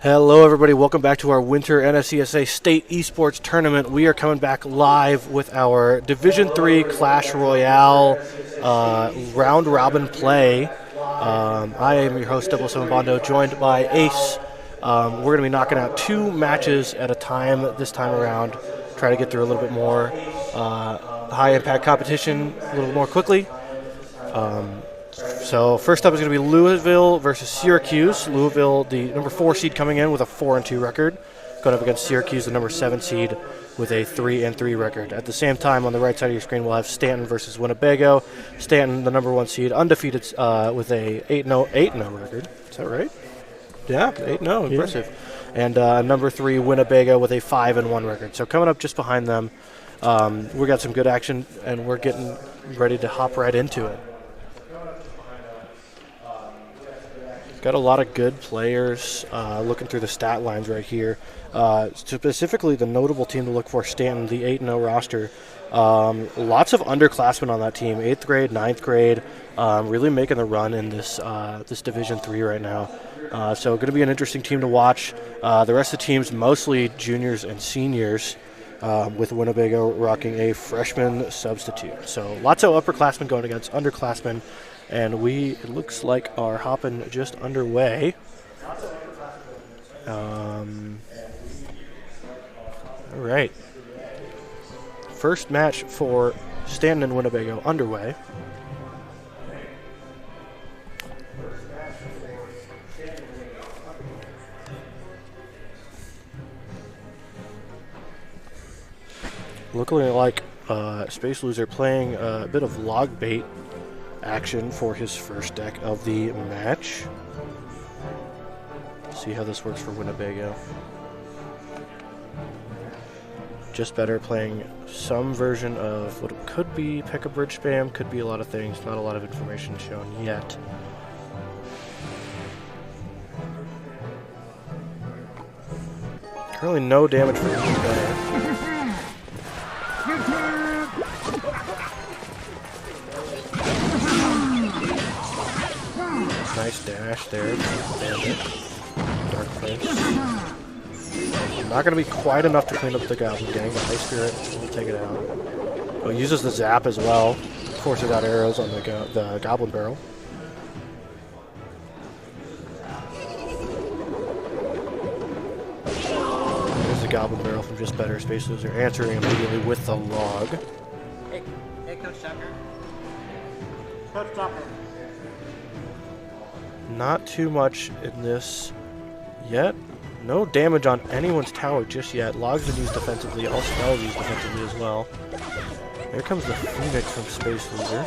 Hello everybody, welcome back to our Winter NSCSA State Esports Tournament. We are coming back live with our Division III Clash Royale round robin play. I am your host, 007 Bondo, joined by Ace. We're going to be knocking out 2 matches at a time this time around. Try to get through a little bit more high impact competition a little more quickly. So first up is going to be Louisville versus Syracuse. Louisville, the number 4 seed, coming in with a 4-2 record, going up against Syracuse, the number 7 seed, with a 3-3 record. At the same time, on the right side of your screen, we'll have Stanton versus Winnebago. Stanton, the number 1 seed, undefeated with a 8-0 record. Is that right? Yeah, 8-0, impressive. And number 3, Winnebago, with a 5-1 record. So coming up just behind them, we got some good action, and we're getting ready to hop right into it. Got a lot of good players. Looking through the stat lines right here. Specifically, the notable team to look for, Stanton, the 8-0 roster. Lots of underclassmen on that team, 8th grade, 9th grade, really making the run in this this Division III right now. So going to be an interesting team to watch. The rest of the team's mostly juniors and seniors, with Winnebago rocking a freshman substitute. So lots of upperclassmen going against underclassmen. And it looks like, are hopping just underway. All right. First match for Stanton and Winnebago underway. Looking like Space Loser playing a bit of log bait action for his first deck of the match. See how this works for Winnebago. Just better playing some version of what could be P.E.K.K.A. bridge spam, could be a lot of things, not a lot of information shown yet. Currently no damage for Winnebago. Nice dash there. Dark Prince. Not going to be quite enough to clean up the Goblin Gang, but High Spirit will take it out. Oh, uses the Zap as well. Forces out arrows on the Goblin Barrel. There's the Goblin Barrel from Just Better. Space Loser answering immediately with the log. Hey, Coach Tucker. Coach Tucker. Not too much in this yet. No damage on anyone's tower just yet. Log's been used defensively. All spells used defensively as well. Here comes the Phoenix from Space Loser.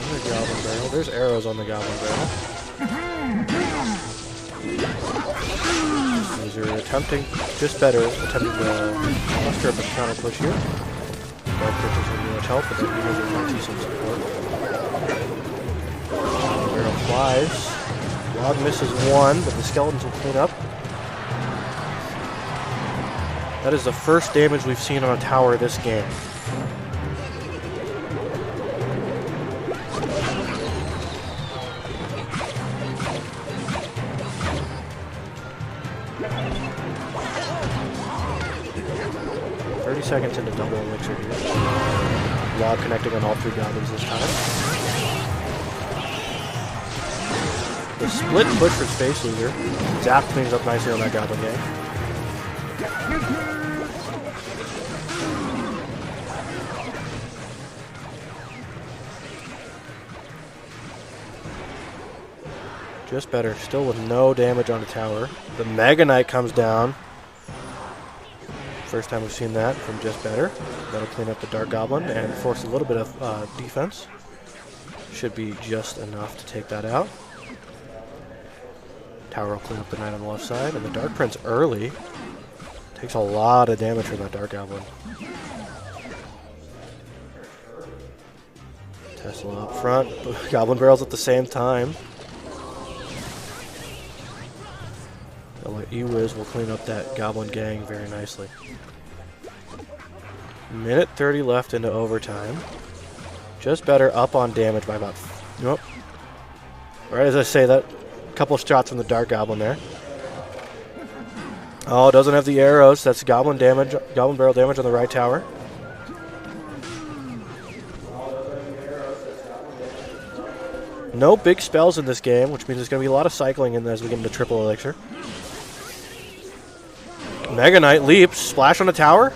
The Goblin Barrel. There's arrows on the Goblin Barrel. Loser attempting, just better, attempting to muster up a counter push here. Dark Prince isn't really much help, but then he might see some support. Barrel flies. Log misses 1, but the skeletons will clean up. That is the first damage we've seen on a tower this game. Seconds into double elixir here. Log connecting on all 3 goblins this time. The split push for Space Loser. Zap cleans up nicely on that Goblin Gang. Just better, still with no damage on the tower. The Mega Knight comes down. First time we've seen that from Just Better. That'll clean up the Dark Goblin and force a little bit of defense. Should be just enough to take that out. Tower will clean up the Knight on the left side, and the Dark Prince early takes a lot of damage from that Dark Goblin. Tesla up front, Goblin Barrels at the same time. E-Wiz will clean up that Goblin Gang very nicely. Minute 30 left into overtime. Just Better up on damage by about Nope. Right as I say that, couple of shots from the Dark Goblin there. Oh, doesn't have the arrows. That's Goblin damage, Goblin barrel damage on the right tower. No big spells in this game, which means there's going to be a lot of cycling in as we get into triple elixir. Mega Knight leaps, splash on the tower.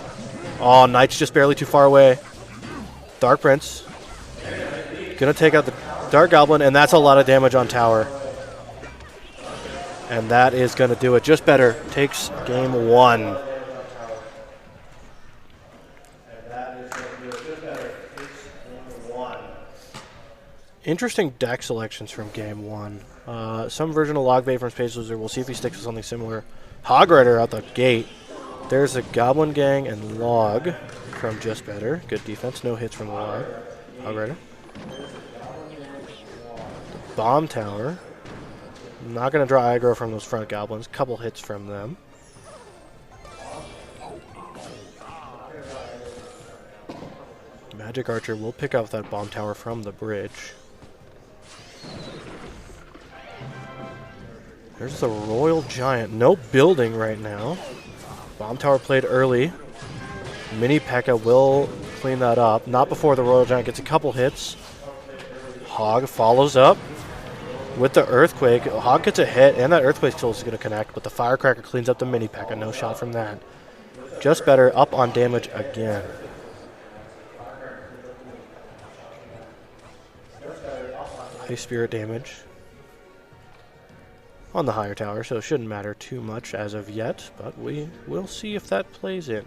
Oh, Knight's just barely too far away. Dark Prince. Going to take out the Dark Goblin, and that's a lot of damage on tower. And that is going to do it. Just better. Takes game 1. Interesting deck selections from game 1. Some version of Logbait from Space Loser. We'll see if he sticks with something similar. Hog Rider out the gate. There's a Goblin Gang and Log from Just Better. Good defense. No hits from the Log. Hog Rider. Bomb Tower. Not going to draw aggro from those front goblins. Couple hits from them. Magic Archer will pick up that bomb tower from the bridge. There's the Royal Giant. No building right now. Bomb tower played early. Mini P.E.K.K.A. will clean that up. Not before the Royal Giant gets a couple hits. Hog follows up with the Earthquake. Hog gets a hit, and that Earthquake still is going to connect, but the Firecracker cleans up the Mini P.E.K.K.A. No shot from that. Just Better up on damage again. High Spirit damage on the higher tower, so it shouldn't matter too much as of yet, but we will see if that plays in.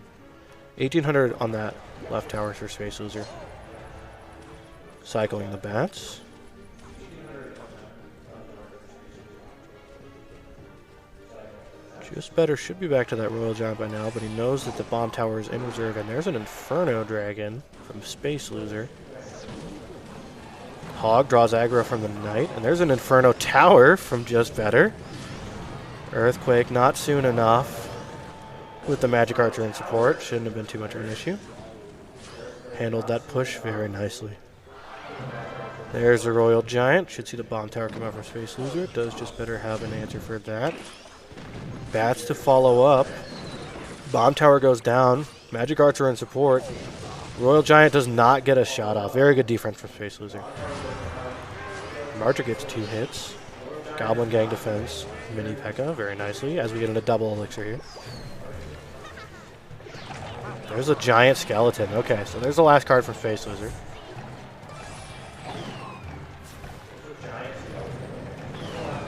1800 on that left tower for Space Loser. Cycling the bats. Just Better should be back to that Royal Giant by now, but he knows that the bomb tower is in reserve, and there's an Inferno Dragon from Space Loser. Hog draws aggro from the Knight, and there's an Inferno Tower from Just Better. Earthquake not soon enough with the Magic Archer in support. Shouldn't have been too much of an issue. Handled that push very nicely. There's the Royal Giant. Should see the bomb tower come out from Space Loser. Does Just Better have an answer for that. Bats to follow up. Bomb tower goes down. Magic Archer in support. Royal Giant does not get a shot off. Very good defense from Space Loser. Archer gets 2 hits. Goblin Gang defense. Mini P.E.K.K.A. very nicely as we get into double elixir here. There's a giant skeleton. Okay, so there's the last card from Space Loser.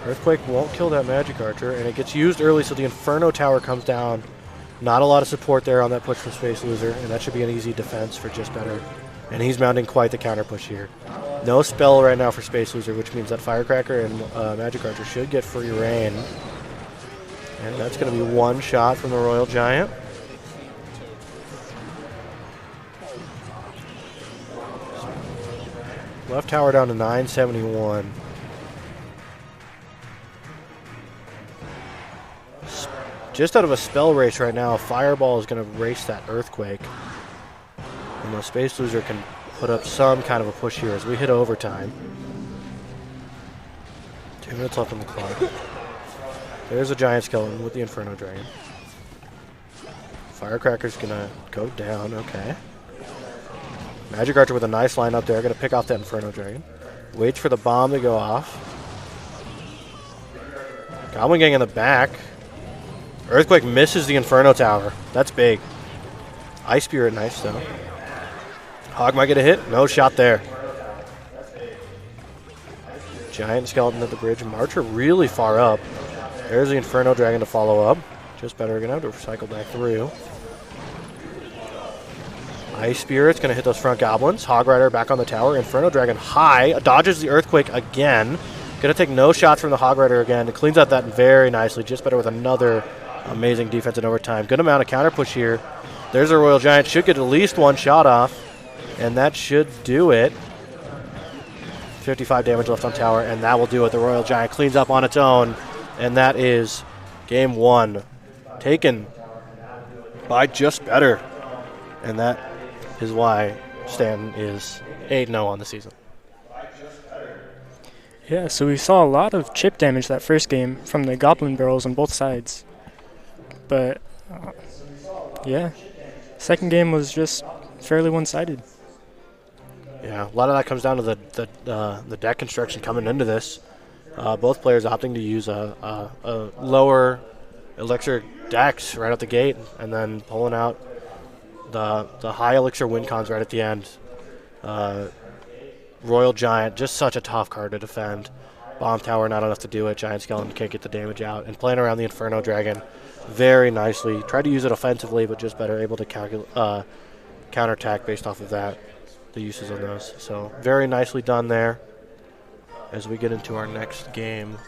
Earthquake won't kill that Magic Archer, and it gets used early, so the Inferno Tower comes down. Not a lot of support there on that push from Space Loser, and that should be an easy defense for Just Better. And he's mounting quite the counter push here. No spell right now for Space Loser, which means that Firecracker and Magic Archer should get free reign. And that's going to be 1 shot from the Royal Giant. Left tower down to 971. Just out of a spell race right now, Fireball is going to race that Earthquake. And the Space Loser can put up some kind of a push here as we hit overtime. 2 minutes left on the clock. There's a Giant Skeleton with the Inferno Dragon. Firecracker's going to go down, okay. Magic Archer with a nice line up there, going to pick off that Inferno Dragon. Waits for the bomb to go off. Goblin Gang in the back. Earthquake misses the Inferno Tower. That's big. Ice Spirit, nice though. Hog might get a hit. No shot there. Giant Skeleton at the bridge. Marcher really far up. There's the Inferno Dragon to follow up. Just Better going to have to cycle back through. Ice Spirit's going to hit those front goblins. Hog Rider back on the tower. Inferno Dragon high. Dodges the Earthquake again. Going to take no shots from the Hog Rider again. It cleans out that very nicely. Just Better with another amazing defense in overtime. Good amount of counter push here. There's a Royal Giant. Should get at least 1 shot off. And that should do it. 55 damage left on tower. And that will do it. The Royal Giant cleans up on its own. And that is game 1. Taken by Just Better. And that is why Stanton is 8-0 on the season. Yeah, so we saw a lot of chip damage that first game from the goblin barrels on both sides. But, yeah, second game was just fairly one-sided. Yeah, a lot of that comes down to the deck construction coming into this. Both players opting to use a lower elixir decks right out the gate, and then pulling out the high elixir win cons right at the end. Royal Giant, just such a tough card to defend. Bomb Tower, not enough to do it. Giant Skeleton can't get the damage out. And playing around the Inferno Dragon very nicely. Tried to use it offensively, but just better able to counterattack based off of that, the uses on those. So very nicely done there as we get into our next game.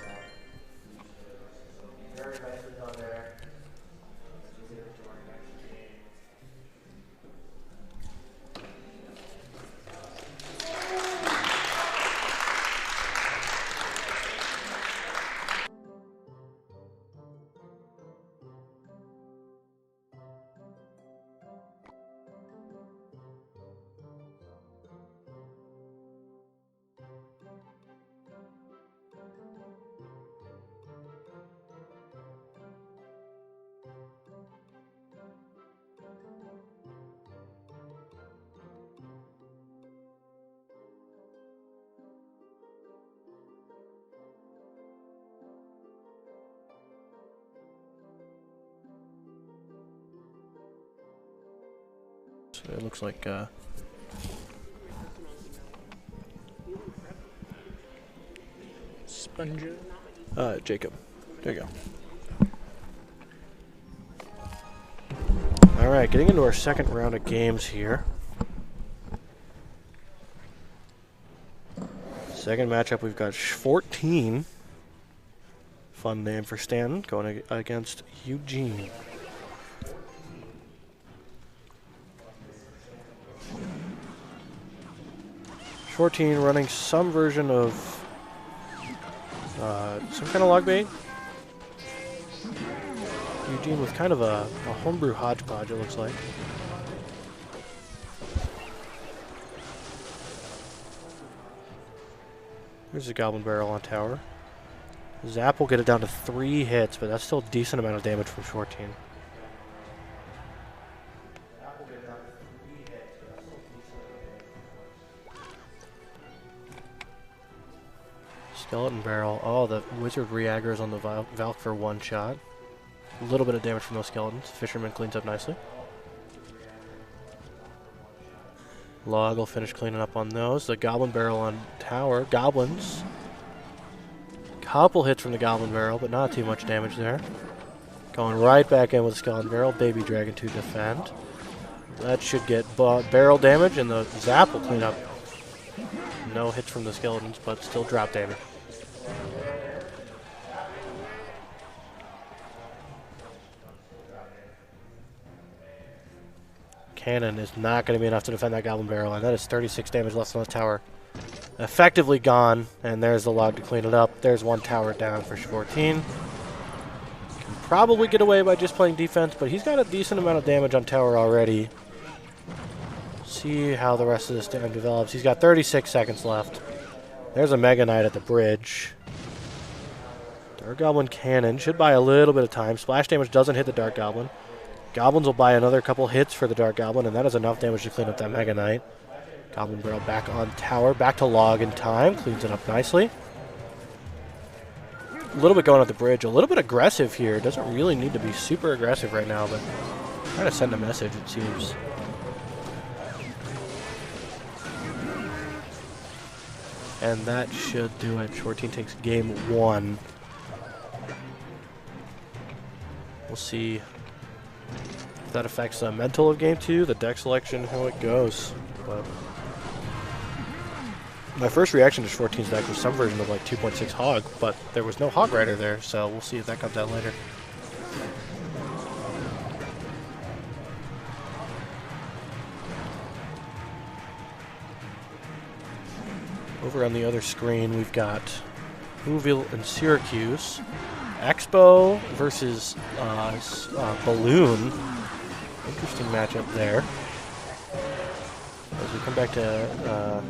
So it looks like Sponger. Jacob. There you go. All right, getting into our second round of games here. Second matchup, we've got 14. Fun name for Stanton, going against Eugene. Shorteen running some version of some kind of log bait. Eugene with kind of a homebrew hodgepodge, it looks like. Here's the Goblin Barrel on tower. Zap will get it down to 3 hits, but that's still a decent amount of damage from Shorteen. Skeleton Barrel. Oh, the Wizard re-aggers on the Valk for 1 shot. A little bit of damage from those skeletons. Fisherman cleans up nicely. Log will finish cleaning up on those. The Goblin Barrel on tower. Goblins. Couple hits from the Goblin Barrel, but not too much damage there. Going right back in with the Skeleton Barrel. Baby Dragon to defend. That should get barrel damage, and the Zap will clean up. No hits from the skeletons, but still drop damage. Cannon is not going to be enough to defend that Goblin Barrel, and that is 36 damage left on the tower. Effectively gone, and there's the log to clean it up. There's 1 tower down for 14. Can probably get away by just playing defense, but he's got a decent amount of damage on tower already. See how the rest of this time develops. He's got 36 seconds left. There's a Mega Knight at the bridge. Dark Goblin Cannon should buy a little bit of time. Splash damage doesn't hit the Dark Goblin. Goblins will buy another couple hits for the Dark Goblin, and that is enough damage to clean up that Mega Knight. Goblin Barrel back on tower. Back to log in time. Cleans it up nicely. A little bit going at the bridge. A little bit aggressive here. Doesn't really need to be super aggressive right now, but trying to send a message, it seems. And that should do it. Shorteen takes game 1. We'll see if that affects the mental of game 2, the deck selection, how it goes. But my first reaction to Shorteen's deck was some version of like 2.6 Hog, but there was no Hog Rider there, so we'll see if that comes out later. Over on the other screen, we've got Louisville and Syracuse. Expo versus Balloon. Interesting matchup there. As we come back to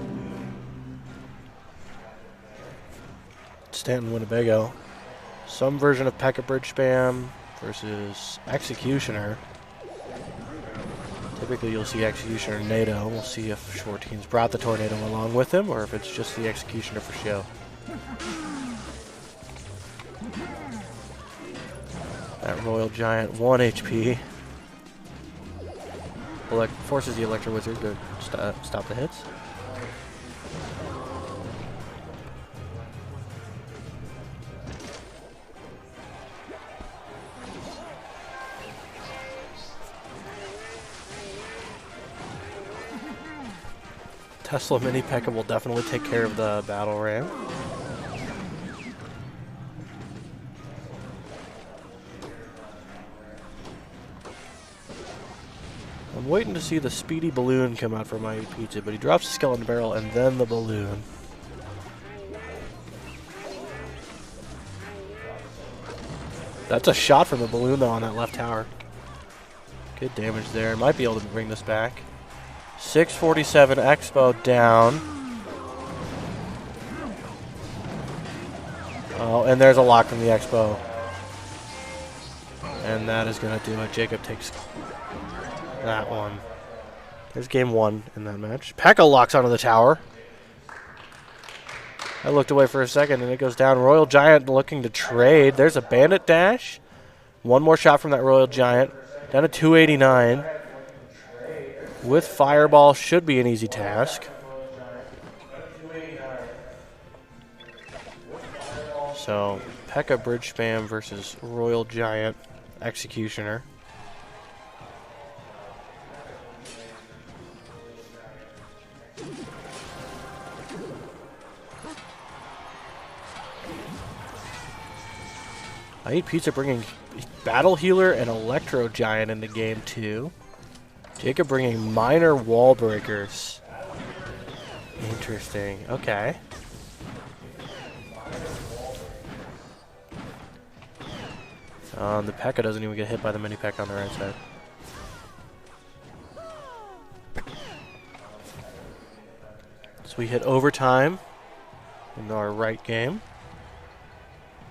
Stanton Winnebago. Some version of P.E.K.K.A. Bridge Spam versus Executioner. Typically you'll see Executioner NATO. We'll see if 14's brought the Tornado along with him or if it's just the Executioner for show. That Royal Giant, 1 HP. Forces the Electro Wizard to stop the hits. Tesla Mini P.E.K.K.A. will definitely take care of the battle ram. I'm waiting to see the speedy balloon come out for my pizza, but he drops the skeleton barrel and then the balloon. That's a shot from the balloon though on that left tower. Good damage there. Might be able to bring this back. 647 Expo down. Oh, and there's a lock from the Expo. And that is going to do it. Jacob takes that one. There's game 1 in that match. P.E.K.K.A. locks onto the tower. I looked away for a second and it goes down. Royal Giant looking to trade. There's a Bandit dash. One more shot from that Royal Giant. Down to 289. With Fireball should be an easy task. So, P.E.K.K.A. Bridge Spam versus Royal Giant Executioner. I Eat Pizza bringing Battle Healer and Electro Giant into game 2. Jacob bringing minor wall breakers. Interesting. Okay. The P.E.K.K.A. doesn't even get hit by the mini P.E.K.K.A. on the right side. So we hit overtime in our right game.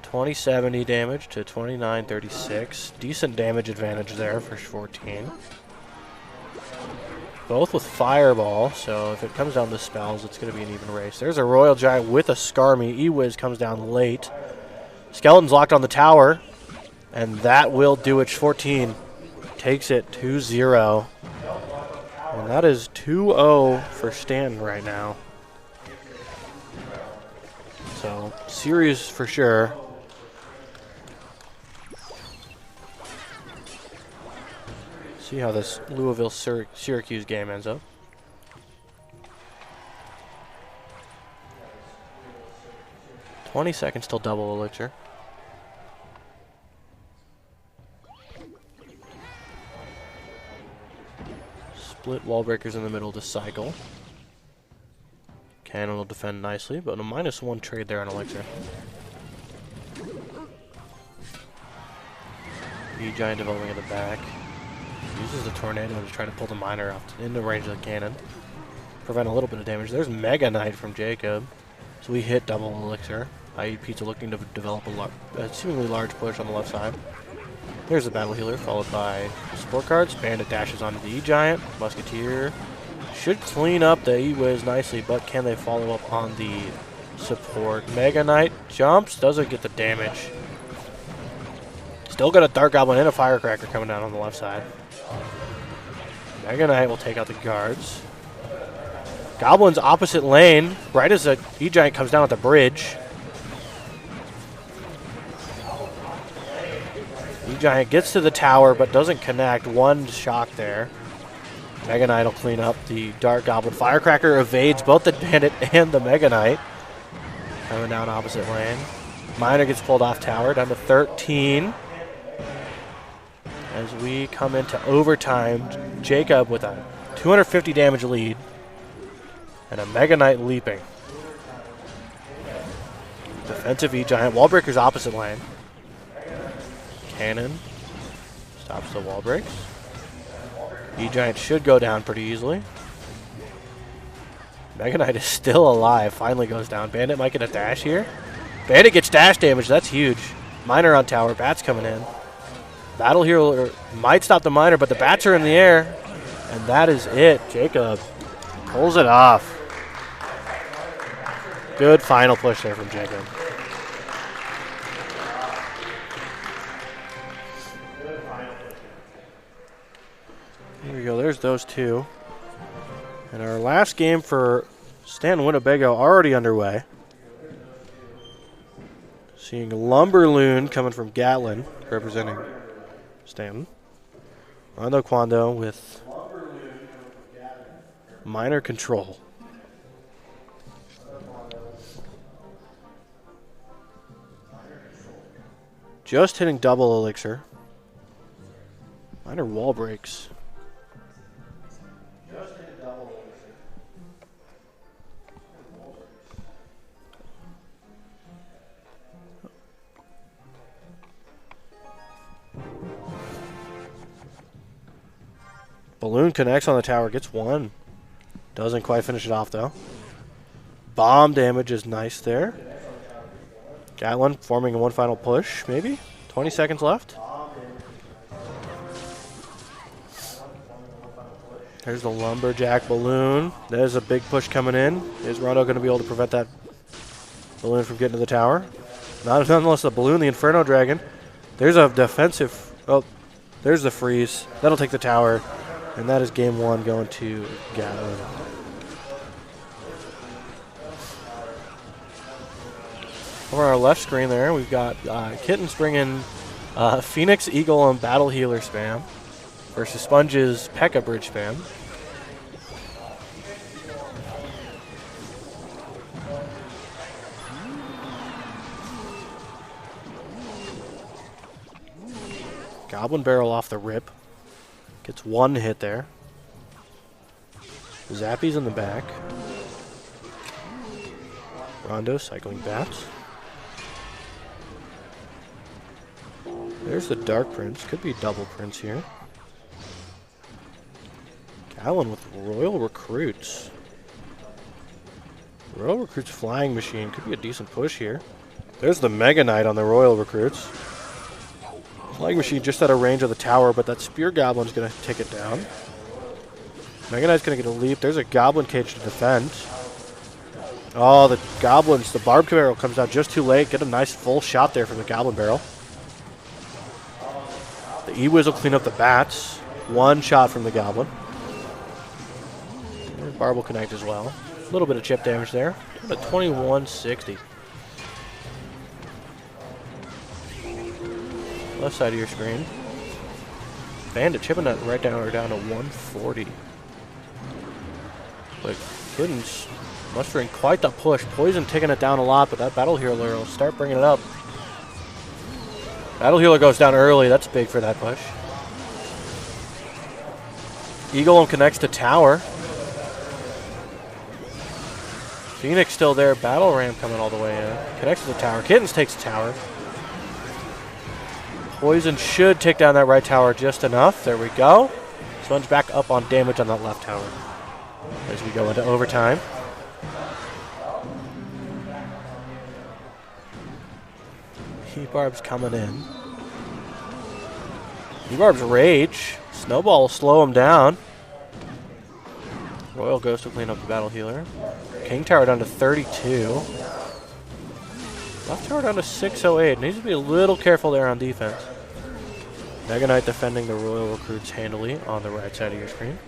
2070 damage to 2936. Decent damage advantage there for 14. Both with Fireball, so if it comes down to spells, it's going to be an even race. There's a Royal Giant with a Skarmy. E-Wiz comes down late. Skeleton's locked on the tower, and that will do it. 14 takes it 2-0. And that is 2-0 for Stanton right now. So, series for sure. See how this Louisville Syracuse game ends up. $20 seconds till double elixir. Split wall breakers in the middle to cycle. Cannon will defend nicely, but a -1 trade there on elixir. E-Giant developing at the back. Uses the Tornado to try to pull the Miner up into range of the cannon. Prevent a little bit of damage. There's Mega Knight from Jacob. So we hit double elixir. I Eat Pizza looking to develop a seemingly large push on the left side. There's the Battle Healer, followed by support cards. Bandit dashes onto the E-Giant. Musketeer should clean up the E-Wiz nicely, but can they follow up on the support? Mega Knight jumps, doesn't get the damage. Still got a Dark Goblin and a Firecracker coming down on the left side. Mega Knight will take out the guards. Goblin's opposite lane, right as the E-Giant comes down at the bridge. E-Giant gets to the tower but doesn't connect. One shock there. Mega Knight will clean up the Dark Goblin. Firecracker evades both the Bandit and the Mega Knight. Coming down opposite lane. Miner gets pulled off tower, down to 13. As we come into overtime, Jacob with a 250 damage lead. And a Mega Knight leaping. Defensive E-Giant. Wall breakers opposite lane. Cannon stops the wall breaks. E-Giant should go down pretty easily. Mega Knight is still alive. Finally goes down. Bandit might get a dash here. Bandit gets dash damage. That's huge. Miner on tower. Bats coming in. Battle Healer might stop the Miner, but the bats are in the air. And that is it. Jacob pulls it off. Good final push there from Jacob. Here we go. There's those two. And our last game for Stanton Winnebago already underway. Seeing Lumberloon coming from Gatlin, representing Stanton. Rondo Quando with Minor Control. Just hitting double elixir. Minor wall breaks. Balloon connects on the tower, gets one. Doesn't quite finish it off though. Bomb damage is nice there. Gatlin forming one final push, maybe? 20 seconds left. There's the Lumberjack balloon. There's a big push coming in. Is Rondo going to be able to prevent that balloon from getting to the tower? Not unless the balloon, the Inferno Dragon. There's a defensive. Oh, there's the freeze. That'll take the tower. And that is game one going to Gatlin. Over our left screen there, we've got Kittens bringing Phoenix, Eagle, and Battle Healer spam versus Sponge's P.E.K.K.A. Bridge spam. Goblin Barrel off the rip. Gets one hit there. Zappy's in the back. Rondo cycling bats. There's the Dark Prince. Could be double Prince here. Gatlin with Royal Recruits. Royal Recruits Flying Machine. Could be a decent push here. There's the Mega Knight on the Royal Recruits. Flying Machine just out of range of the tower, but that Spear Goblin's going to take it down. Mega Knight's going to get a leap. There's a Goblin Cage to defend. Oh, the Goblins, the Barb Barrel comes out just too late. Get a nice full shot there from the Goblin Barrel. The E-Wiz will clean up the bats. One shot from the Goblin. And Barb will connect as well. A little bit of chip damage there. About 2160. Left side of your screen. Bandit chipping that right down to 140. But Kittens mustering quite the push. Poison taking it down a lot, but that Battle Healer will start bringing it up. Battle Healer goes down early. That's big for that push. Eagle connects to tower. Phoenix still there. Battle Ram coming all the way in. Connects to the tower. Kittens takes the tower. Poison should take down that right tower just enough. There we go. Sponge back up on damage on that left tower as we go into overtime. E-Barb's coming in. E-Barb's Rage. Snowball will slow him down. Royal Ghost will clean up the Battle Healer. King Tower down to 32. Left tower down to 608. Needs to be a little careful there on defense. Mega Knight defending the Royal Recruits handily on the right side of your screen.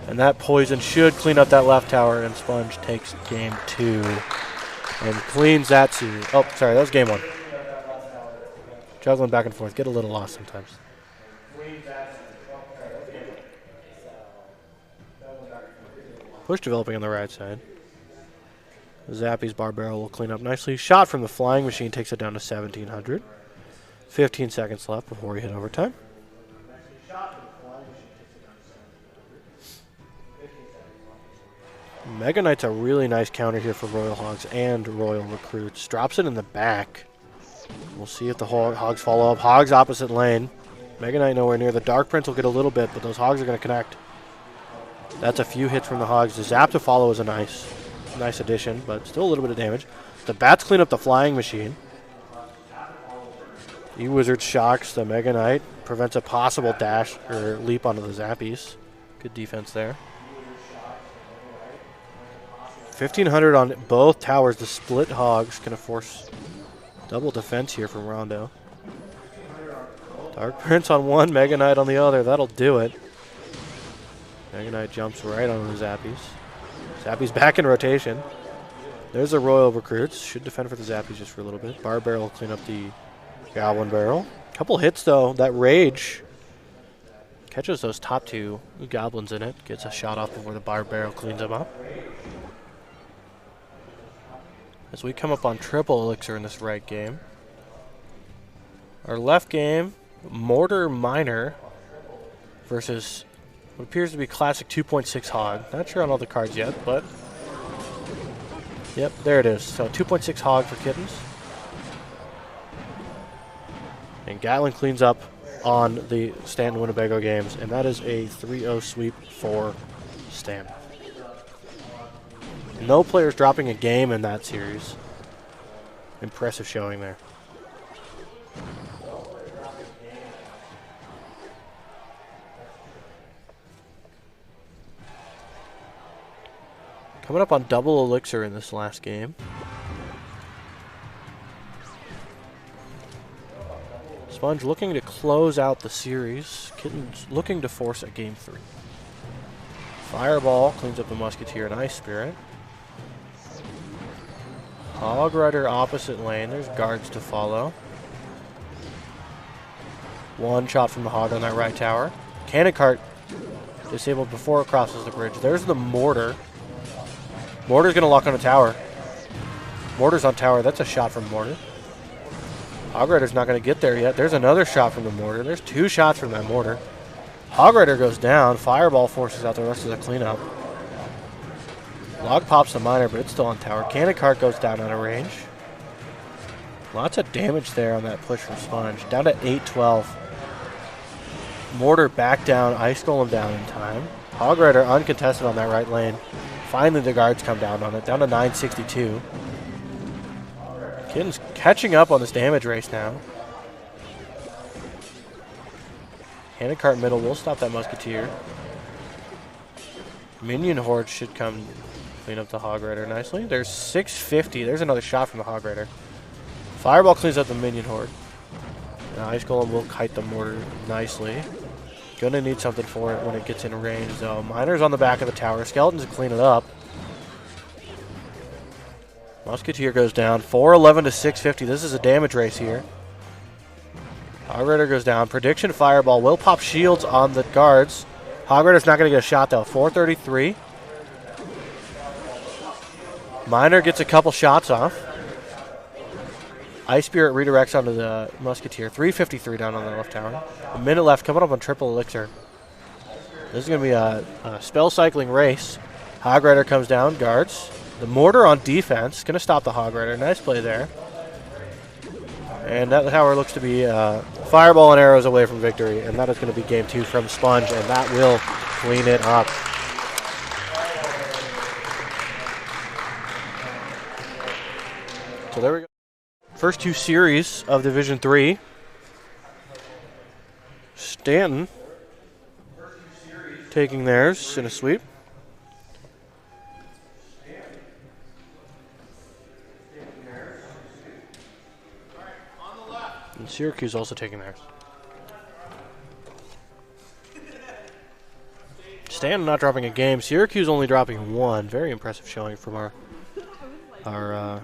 And that Poison should clean up that left tower, and Sponge takes game two and cleans that series. Oh, sorry, that was game one. Juggling back and forth. Get a little lost sometimes. Push developing on the right side. Zappy's Barbarrel will clean up nicely. Shot from the Flying Machine takes it down to 1,700. 15 seconds left before we hit overtime. Mega Knight's a really nice counter here for Royal Hogs and Royal Recruits. Drops it in the back. We'll see if the Hogs follow up. Hogs opposite lane. Mega Knight nowhere near. The Dark Prince will get a little bit, but those Hogs are going to connect. That's a few hits from the Hogs. The Zap to follow is a nice. nice addition, but still a little bit of damage. The bats clean up the flying machine. E-Wizard shocks the Mega Knight, prevents a possible dash or leap onto the Zappies. Good defense there. 1,500 on both towers. The split hogs going to force double defense here from Rondo. Dark Prince on one, Mega Knight on the other. That'll do it. Mega Knight jumps right on the Zappies. Zappies back in rotation. There's the Royal recruits. Should defend for the Zappies just for a little bit. Bar Barrel will clean up the Goblin Barrel. Couple hits though. That Rage catches those top two Goblins in it. Gets a shot off before the Bar Barrel cleans them up. As we come up on triple elixir in this right game. Our left game, Mortar Miner versus what appears to be classic 2.6 Hog. Not sure on all the cards yet, but yep, there it is. So 2.6 Hog for Kittens. And Gatlin cleans up on the Stanton Winnebago games, and that is a 3-0 sweep for Stanton. No players dropping a game in that series. Impressive showing there. Coming up on double elixir in this last game. Sponge looking to close out the series. Kittens looking to force a game 3. Fireball cleans up the Musketeer and Ice Spirit. Hog Rider opposite lane. There's guards to follow. One shot from the Hog on that right tower. Cannon Cart disabled before it crosses the bridge. There's the Mortar. Mortar's going to lock on a tower. Mortar's on tower. That's a shot from Mortar. Hog Rider's not going to get there yet. There's another shot from the Mortar. There's 2 shots from that Mortar. Hog Rider goes down. Fireball forces out the rest of the cleanup. Log pops the Miner, but it's still on tower. Cannon Cart goes down out of range. Lots of damage there on that push from Sponge. Down to 8-12. Mortar back down. Ice Golem down in time. Hog Rider uncontested on that right lane. Finally, the guards come down on it. Down to 962. Kittens catching up on this damage race now. Cannon Cart middle will stop that Musketeer. Minion Horde should come clean up the Hog Rider nicely. There's 650. There's another shot from the Hog Rider. Fireball cleans up the Minion Horde. And Ice Golem will kite the Mortar nicely. Gonna need something for it when it gets in range, though. Miner's on the back of the tower. Skeletons to clean it up. Musketeer goes down. 411 to 650. This is a damage race here. Hog Rider goes down. Prediction Fireball will pop shields on the guards. Hog Rider's not going to get a shot, though. 433. Miner gets a couple shots off. Ice Spirit redirects onto the Musketeer. 353 down on the left tower. A minute left, coming up on triple elixir. This is going to be a spell cycling race. Hog Rider comes down, guards. The Mortar on defense. Going to stop the Hog Rider. Nice play there. And that tower looks to be fireball and arrows away from victory. And that is going to be game 2 from Sponge. And that will clean it up. So there we go. First 2 series of Division 3. Stanton taking theirs in a sweep. And Syracuse also taking theirs. Stanton not dropping a game. Syracuse only dropping 1. Very impressive showing from our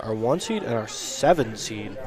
1 seed and our 7 seed.